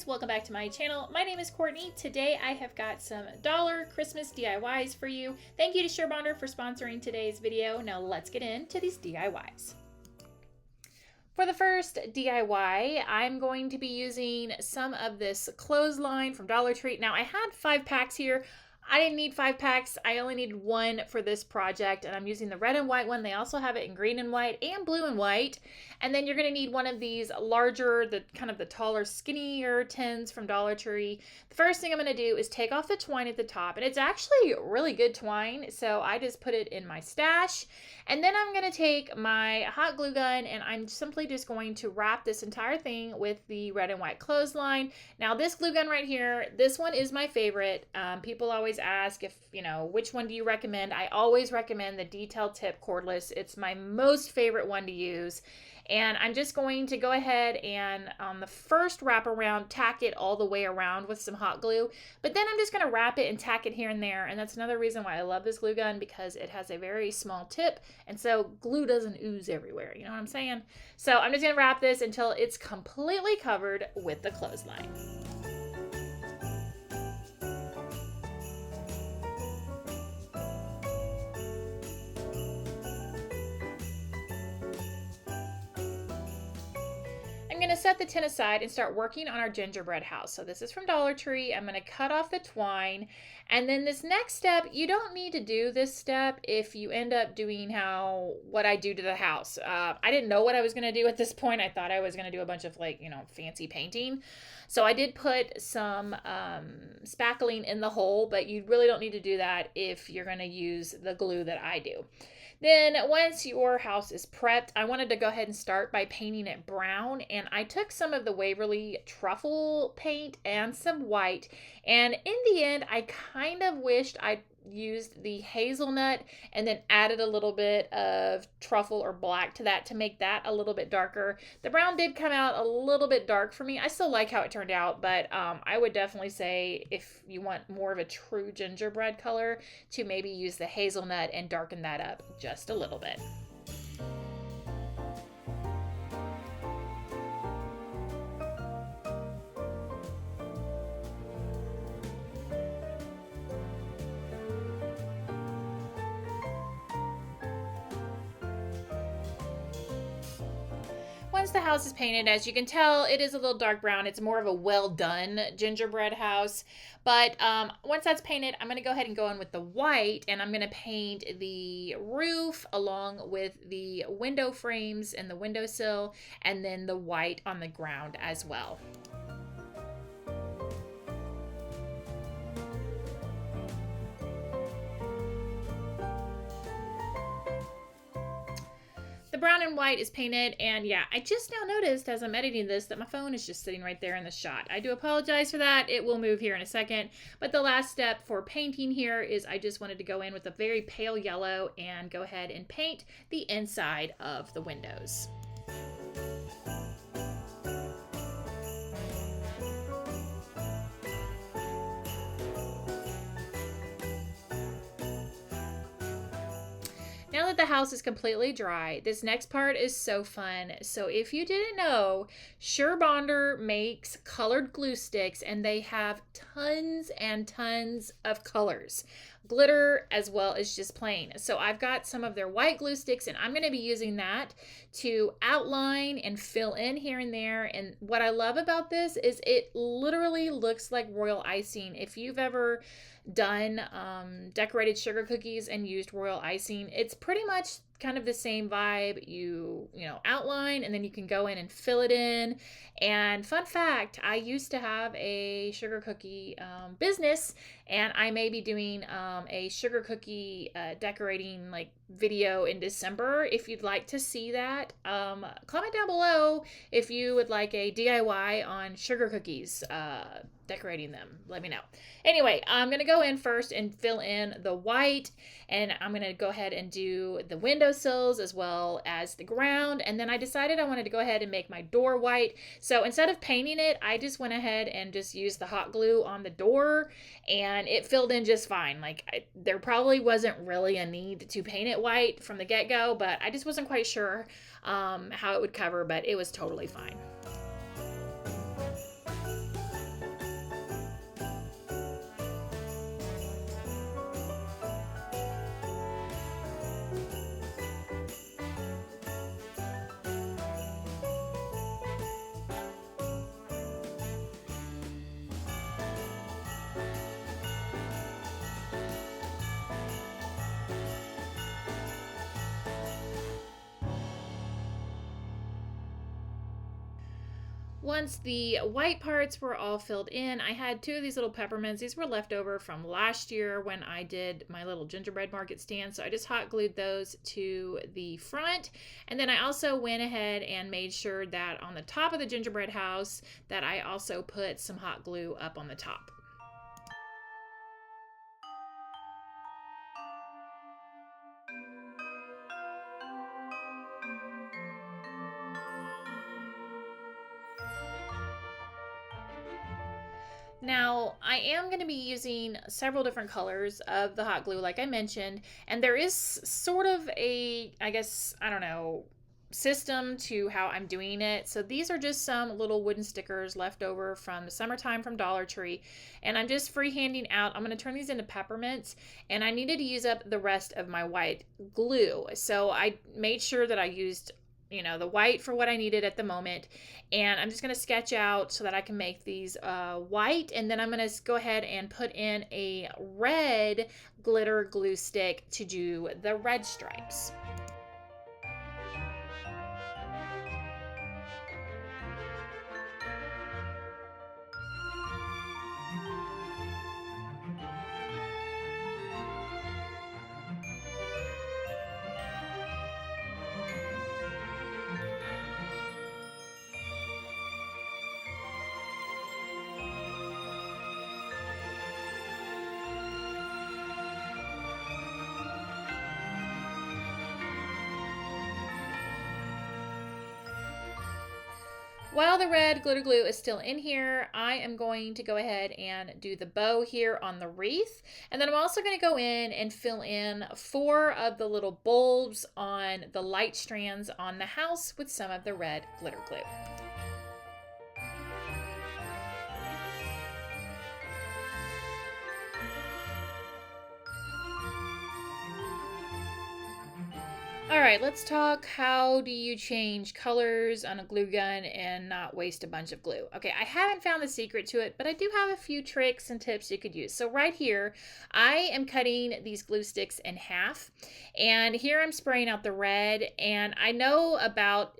guys, welcome back to my channel. My name is Courtney. Today I have got some dollar Christmas DIYs for you. Thank you to SureBonder for sponsoring today's video. Now let's get into these DIYs. For the first DIY, I'm going to be using some of this clothesline from Dollar Tree. Now I had 5 packs here. I didn't need 5 packs. I only needed 1 for this project, and I'm using the red and white one. They also have it in green and white and blue and white. And then you're going to need one of these larger, the kind of the taller, skinnier tins from Dollar Tree. The first thing I'm going to do is take off the twine at the top, and it's actually really good twine, so I just put it in my stash. And then I'm going to take my hot glue gun, and I'm simply just going to wrap this entire thing with the red and white clothesline. Now this glue gun right here, this one is my favorite. People always ask if, which one do you recommend? I always recommend the detail tip cordless. It's my most favorite one to use. And I'm just going to go ahead and on the first wrap around, tack it all the way around with some hot glue. But then I'm just going to wrap it and tack it here and there. And that's another reason why I love this glue gun, because it has a very small tip. And so glue doesn't ooze everywhere. You know what I'm saying? So I'm just going to wrap this until it's completely covered with the clothesline. I'm going to set the tin aside and start working on our gingerbread house. So this is from Dollar Tree. I'm going to cut off the twine. And then this next step, you don't need to do this step if you end up doing what I do to the house. I didn't know what I was going to do at this point. I thought I was going to do a bunch of fancy painting. So I did put some spackling in the hole, but you really don't need to do that if you're going to use the glue that I do. Then once your house is prepped, I wanted to go ahead and start by painting it brown. And I took some of the Waverly truffle paint and some white. And in the end, I kind of wished I used the hazelnut and then added a little bit of truffle or black to that to make that a little bit darker. The brown did come out a little bit dark for me. I still like how it turned out, but I would definitely say if you want more of a true gingerbread color, to maybe use the hazelnut and darken that up just a little bit. Once the house is painted, as you can tell, it is a little dark brown. It's more of a well done gingerbread house. But once that's painted, I'm going to go ahead and go in with the white, and I'm going to paint the roof along with the window frames and the windowsill, and then the white on the ground as well. The brown and white is painted, and yeah, I just now noticed as I'm editing this that my phone is just sitting right there in the shot. I do apologize for that. It will move here in a second. But the last step for painting here is I just wanted to go in with a very pale yellow and go ahead and paint the inside of the windows. Now that the house is completely dry, this next part is so fun. So if you didn't know, SureBonder makes colored glue sticks, and they have tons and tons of colors. Glitter as well as just plain. So I've got some of their white glue sticks, and I'm going to be using that to outline and fill in here and there. And what I love about this is it literally looks like royal icing. If you've ever done decorated sugar cookies and used royal icing, it's pretty much kind of the same vibe. You outline, and then you can go in and fill it in. And fun fact, I used to have a sugar cookie business, and I may be doing a sugar cookie decorating video in December. If you'd like to see that, comment down below if you would like a DIY on sugar cookies, decorating them. Let me know. Anyway, I'm going to go in first and fill in the white, and I'm going to go ahead and do the windowsills as well as the ground. And then I decided I wanted to go ahead and make my door white. So instead of painting it, I just went ahead and just used the hot glue on the door, and it filled in just fine. There probably wasn't really a need to paint it white from the get-go, but I just wasn't quite sure how it would cover, but it was totally fine. Once the white parts were all filled in, I had two of these little peppermints. These were left over from last year when I did my little gingerbread market stand. So I just hot glued those to the front. And then I also went ahead and made sure that on the top of the gingerbread house that I also put some hot glue up on the top. Now, I am going to be using several different colors of the hot glue, like I mentioned, and there is sort of a, I guess, I don't know, system to how I'm doing it. So these are just some little wooden stickers left over from the summertime from Dollar Tree, and I'm just freehanding out. I'm going to turn these into peppermints, and I needed to use up the rest of my white glue. So I made sure that I used the white for what I needed at the moment. And I'm just going to sketch out so that I can make these white. And then I'm going to go ahead and put in a red glitter glue stick to do the red stripes. While the red glitter glue is still in here, I am going to go ahead and do the bow here on the wreath. And then I'm also going to go in and fill in 4 of the little bulbs on the light strands on the house with some of the red glitter glue. All right, let's talk how do you change colors on a glue gun and not waste a bunch of glue. Okay, I haven't found the secret to it, but I do have a few tricks and tips you could use. So right here, I am cutting these glue sticks in half, and here I'm spraying out the red, and I know about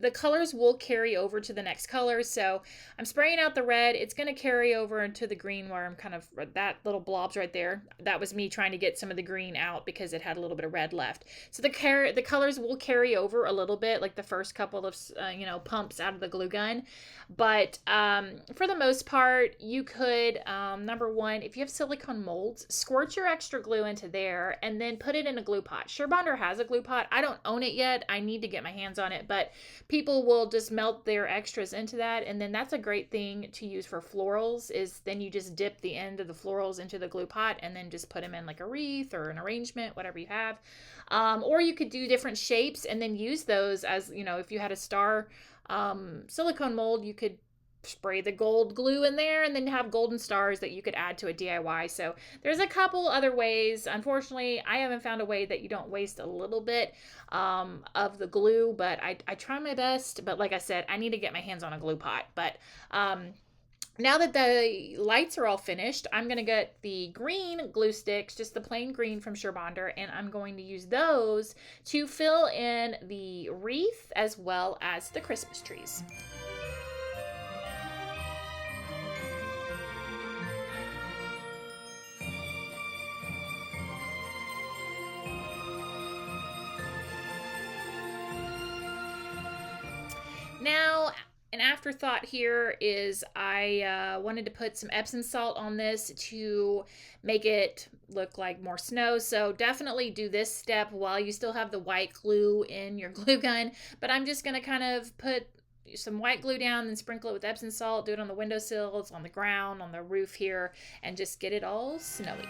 the colors will carry over to the next color, so I'm spraying out the red. It's going to carry over into the green where I'm kind of, that little blobs right there, that was me trying to get some of the green out because it had a little bit of red left. So the colors will carry over a little bit, like the first couple of pumps out of the glue gun, but for the most part you could number one, if you have silicone molds, squirt your extra glue into there and then put it in a glue pot. Surebonder has a glue pot. I don't own it yet. I need to get my hands on it, but people will just melt their extras into that, and then that's a great thing to use for florals. Is then you just dip the end of the florals into the glue pot and then just put them in like a wreath or an arrangement, whatever you have. Or you could do different shapes and then use those as, if you had a star silicone mold, you could spray the gold glue in there and then have golden stars that you could add to a DIY. So there's a couple other ways. Unfortunately, I haven't found a way that you don't waste a little bit of the glue, but I try my best. But like I said, I need to get my hands on a glue pot. But now that the lights are all finished, I'm going to get the green glue sticks, just the plain green from Surebonder, and I'm going to use those to fill in the wreath as well as the Christmas trees. Now, an afterthought here is I wanted to put some Epsom salt on this to make it look like more snow. So definitely do this step while you still have the white glue in your glue gun. But I'm just going to kind of put some white glue down and sprinkle it with Epsom salt, do it on the windowsills, on the ground, on the roof here, and just get it all snowy.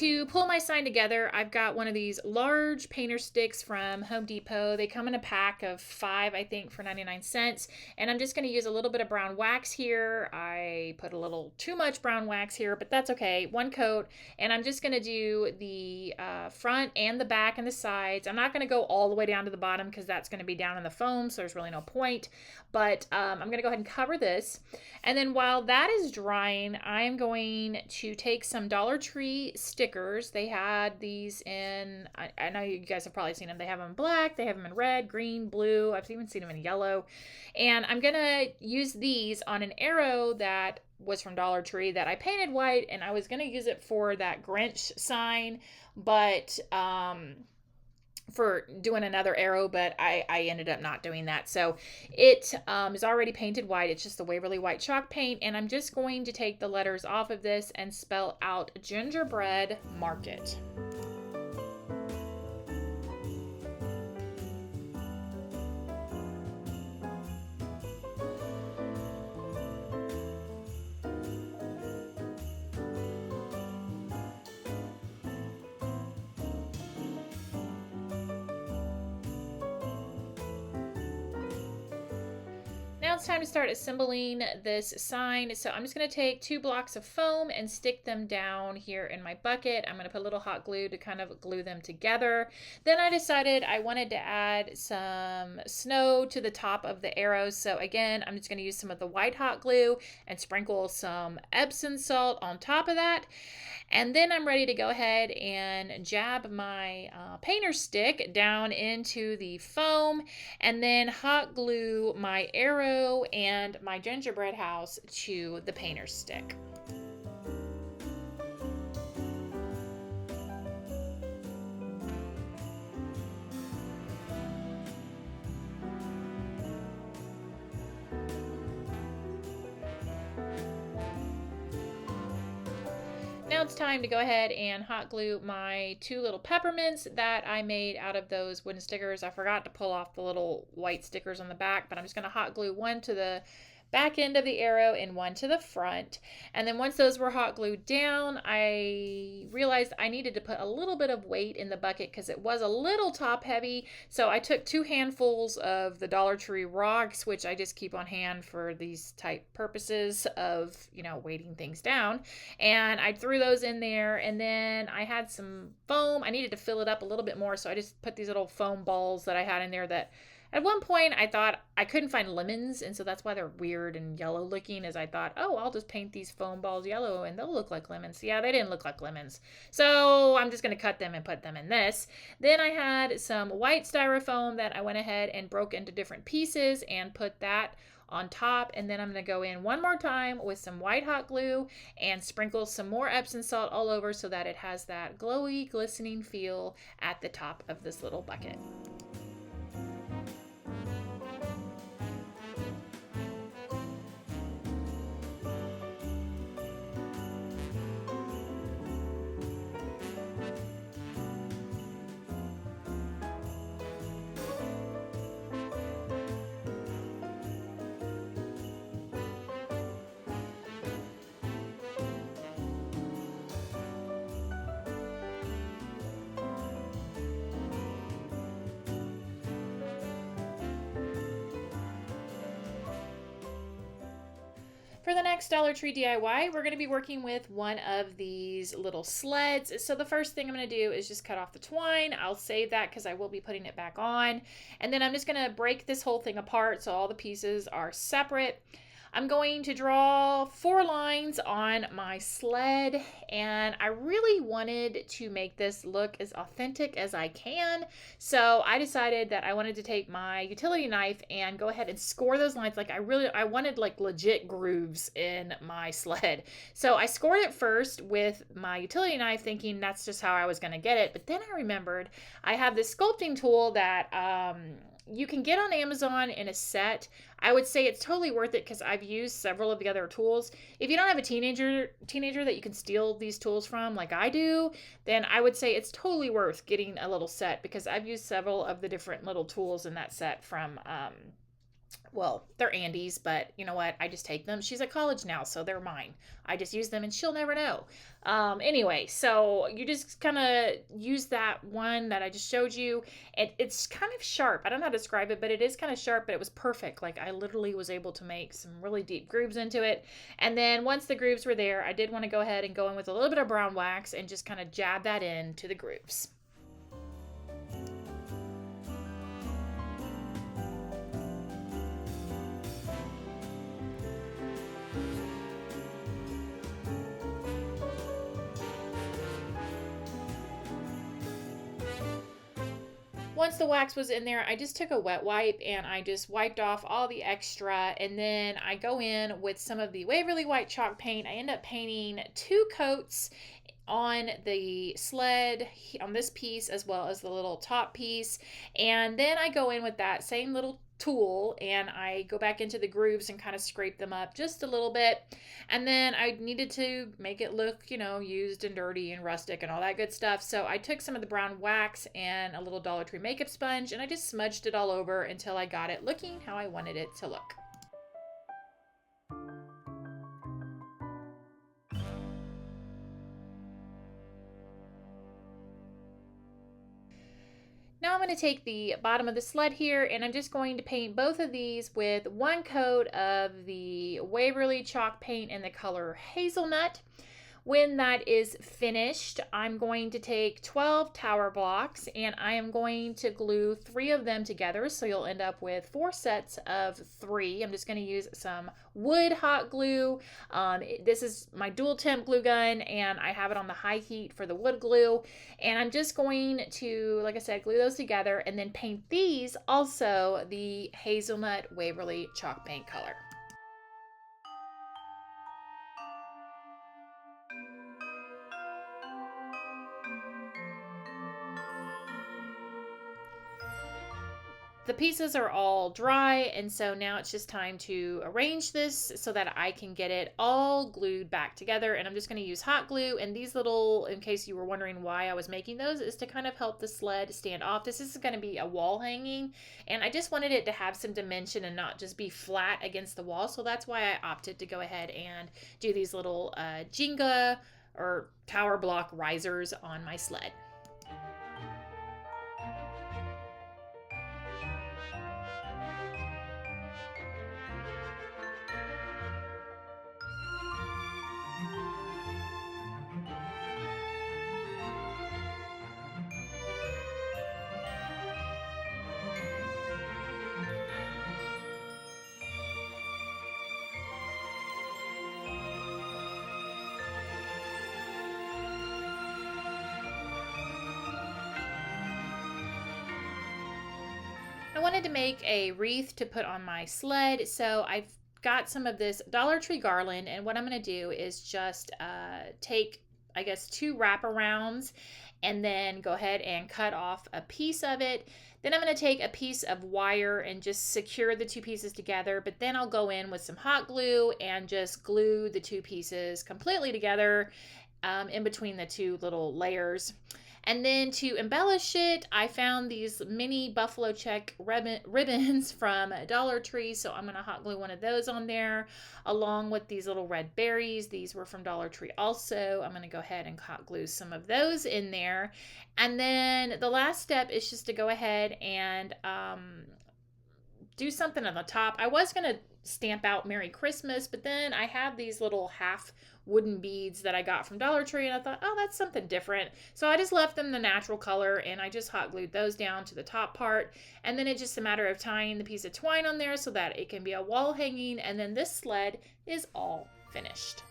To pull my sign together, I've got one of these large painter sticks from Home Depot. They come in a pack of 5, I think, for 99 cents. And I'm just going to use a little bit of brown wax here. I put a little too much brown wax here, but that's okay. 1 coat. And I'm just going to do the front and the back and the sides. I'm not going to go all the way down to the bottom because that's going to be down in the foam, so there's really no point. But I'm going to go ahead and cover this. And then while that is drying, I am going to take some Dollar Tree stickers. They had these in, I know you guys have probably seen them. They have them in black, they have them in red, green, blue. I've even seen them in yellow. And I'm going to use these on an arrow that was from Dollar Tree that I painted white, and I was going to use it for that Grinch sign, but for doing another arrow, but I ended up not doing that. So it is already painted white. It's just the Waverly White chalk paint, and I'm just going to take the letters off of this and spell out Gingerbread Market. Now it's time to start assembling this sign. So I'm just going to take 2 blocks of foam and stick them down here in my bucket. I'm going to put a little hot glue to kind of glue them together. Then I decided I wanted to add some snow to the top of the arrows. So again, I'm just going to use some of the white hot glue and sprinkle some Epsom salt on top of that. And then I'm ready to go ahead and jab my painter stick down into the foam and then hot glue my arrow and my gingerbread house to the painter stick. Now it's time to go ahead and hot glue my 2 little peppermints that I made out of those wooden stickers. I forgot to pull off the little white stickers on the back, but I'm just going to hot glue one to the back end of the arrow and one to the front. And then once those were hot glued down, I realized I needed to put a little bit of weight in the bucket because it was a little top heavy. So I took 2 handfuls of the Dollar Tree rocks, which I just keep on hand for these type purposes of, you know, weighting things down. And I threw those in there, and then I had some foam. I needed to fill it up a little bit more, so I just put these little foam balls that I had in there that at one point I thought I couldn't find lemons, and so that's why they're weird and yellow looking, is I thought, oh, I'll just paint these foam balls yellow and they'll look like lemons. Yeah, they didn't look like lemons. So I'm just going to cut them and put them in this. Then I had some white styrofoam that I went ahead and broke into different pieces and put that on top, and then I'm going to go in one more time with some white hot glue and sprinkle some more Epsom salt all over so that it has that glowy, glistening feel at the top of this little bucket. For the next Dollar Tree DIY, we're going to be working with one of these little sleds. So the first thing I'm going to do is just cut off the twine. I'll save that because I will be putting it back on. And then I'm just going to break this whole thing apart so all the pieces are separate. I'm going to draw 4 lines on my sled, and I really wanted to make this look as authentic as I can. So I decided that I wanted to take my utility knife and go ahead and score those lines. Like I wanted like legit grooves in my sled. So I scored it first with my utility knife thinking that's just how I was going to get it. But then I remembered I have this sculpting tool that you can get on Amazon in a set. I would say it's totally worth it because I've used several of the other tools. If you don't have a teenager that you can steal these tools from like I do, then I would say it's totally worth getting a little set because I've used several of the different little tools in that set from well, they're Andy's, but you know what? I just take them. She's at college now, so they're mine. I just use them and she'll never know. Anyway, so you just kind of use that one that I just showed you. It's kind of sharp. I don't know how to describe it, but it is kind of sharp, but it was perfect. Like I literally was able to make some really deep grooves into it. And then once the grooves were there, I did want to go ahead and go in with a little bit of brown wax and just kind of jab that into the grooves. Once the wax was in there, I just took a wet wipe and I just wiped off all the extra, and then I go in with some of the Waverly White chalk paint. I end up painting 2 coats on the sled on this piece as well as the little top piece, and then I go in with that same little tool and I go back into the grooves and kind of scrape them up just a little bit. And then I needed to make it look, you know, used and dirty and rustic and all that good stuff. So I took some of the brown wax and a little Dollar Tree makeup sponge and I just smudged it all over until I got it looking how I wanted it to look. Now I'm going to take the bottom of the sled here and I'm just going to paint both of these with 1 coat of the Waverly chalk paint in the color Hazelnut. When that is finished, I'm going to take 12 tower blocks and I am going to glue 3 of them together. So you'll end up with 4 sets of 3. I'm just going to use some wood hot glue. This is my dual temp glue gun and I have it on the high heat for the wood glue. And I'm just going to, like I said, glue those together and then paint these also the Hazelnut Waverly chalk paint color. The pieces are all dry, and so now it's just time to arrange this so that I can get it all glued back together. And I'm just going to use hot glue, and these little, in case you were wondering why I was making those, is to kind of help the sled stand off. This is going to be a wall hanging, and I just wanted it to have some dimension and not just be flat against the wall, so that's why I opted to go ahead and do these little Jenga or tower block risers on my sled. I wanted to make a wreath to put on my sled, so I've got some of this Dollar Tree garland, and what I'm going to do is just take, I guess, 2 wraparounds and then go ahead and cut off a piece of it. Then I'm going to take a piece of wire and just secure the 2 pieces together, but then I'll go in with some hot glue and just glue the 2 pieces completely together in between the 2 little layers. And then to embellish it, I found these mini buffalo check ribbons from Dollar Tree. So I'm going to hot glue one of those on there along with these little red berries. These were from Dollar Tree also. I'm going to go ahead and hot glue some of those in there. And then the last step is just to go ahead and do something on the top. I was going to stamp out Merry Christmas, but then I have these little half wooden beads that I got from Dollar Tree and I thought, oh, that's something different. So I just left them the natural color and I just hot glued those down to the top part. And then it's just a matter of tying the piece of twine on there so that it can be a wall hanging, and then this sled is all finished.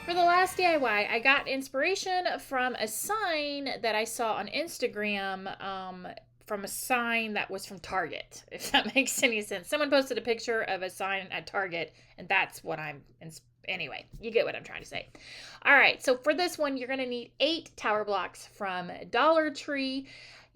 For the last DIY, I got inspiration from a sign that I saw on Instagram, from a sign that was from Target, if that makes any sense. Someone posted a picture of a sign at Target, and that's what anyway, you get what I'm trying to say. All right, so for this one, you're going to need 8 tower blocks from Dollar Tree.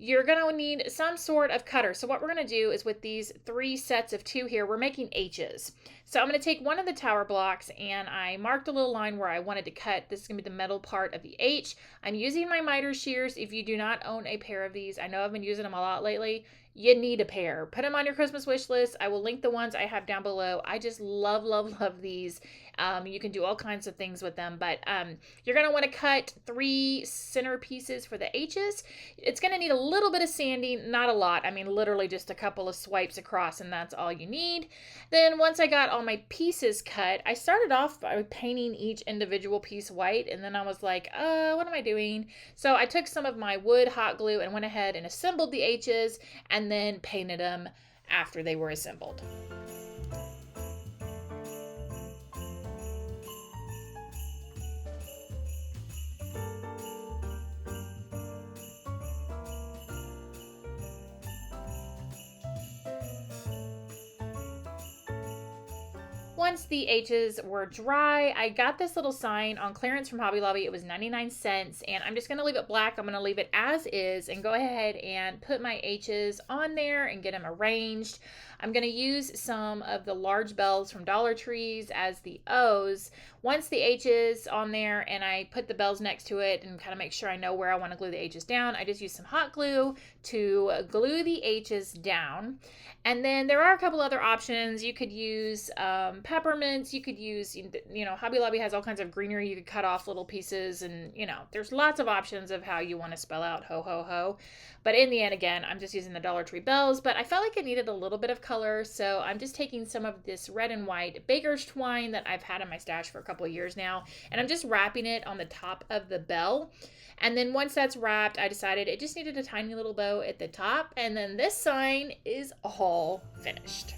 You're going to need some sort of cutter. So what we're going to do is with these 3 sets of 2 here, we're making H's. So I'm going to take one of the tower blocks and I marked a little line where I wanted to cut. This is going to be the middle part of the H. I'm using my miter shears. If you do not own a pair of these, I know I've been using them a lot lately. You need a pair. Put them on your Christmas wish list. I will link the ones I have down below. I just love, love, love these. You can do all kinds of things with them, but you're going to want to cut 3 center pieces for the H's. It's going to need a little bit of sanding, not a lot. I mean, literally just a couple of swipes across, and that's all you need. Then once I got all my pieces cut, I started off by painting each individual piece white, and then I was like, what am I doing? So I took some of my wood hot glue and went ahead and assembled the H's, and then painted them after they were assembled. Once the H's were dry, I got this little sign on clearance from Hobby Lobby. It was 99 cents, and I'm just going to leave it black. I'm going to leave it as is and go ahead and put my H's on there and get them arranged. I'm going to use some of the large bells from Dollar Trees as the O's. Once the H's on there and I put the bells next to it and kind of make sure I know where I want to glue the H's down, I just use some hot glue to glue the H's down. And then there are a couple other options. You could use peppermints. You could use, Hobby Lobby has all kinds of greenery. You could cut off little pieces, and, there's lots of options of how you want to spell out ho, ho, ho. But in the end, again, I'm just using the Dollar Tree bells, but I felt like it needed a little bit of color, so I'm just taking some of this red and white baker's twine that I've had in my stash for a couple of years now, and I'm just wrapping it on the top of the bell. And then once that's wrapped, I decided it just needed a tiny little bow at the top, and then this sign is all finished.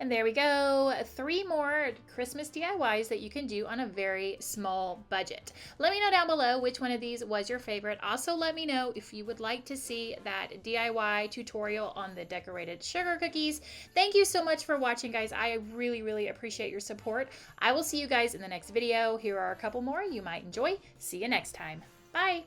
And there we go, 3 more Christmas DIYs that you can do on a very small budget. Let me know down below which one of these was your favorite. Also, let me know if you would like to see that DIY tutorial on the decorated sugar cookies. Thank you so much for watching, guys. I really, really appreciate your support. I will see you guys in the next video. Here are a couple more you might enjoy. See you next time. Bye.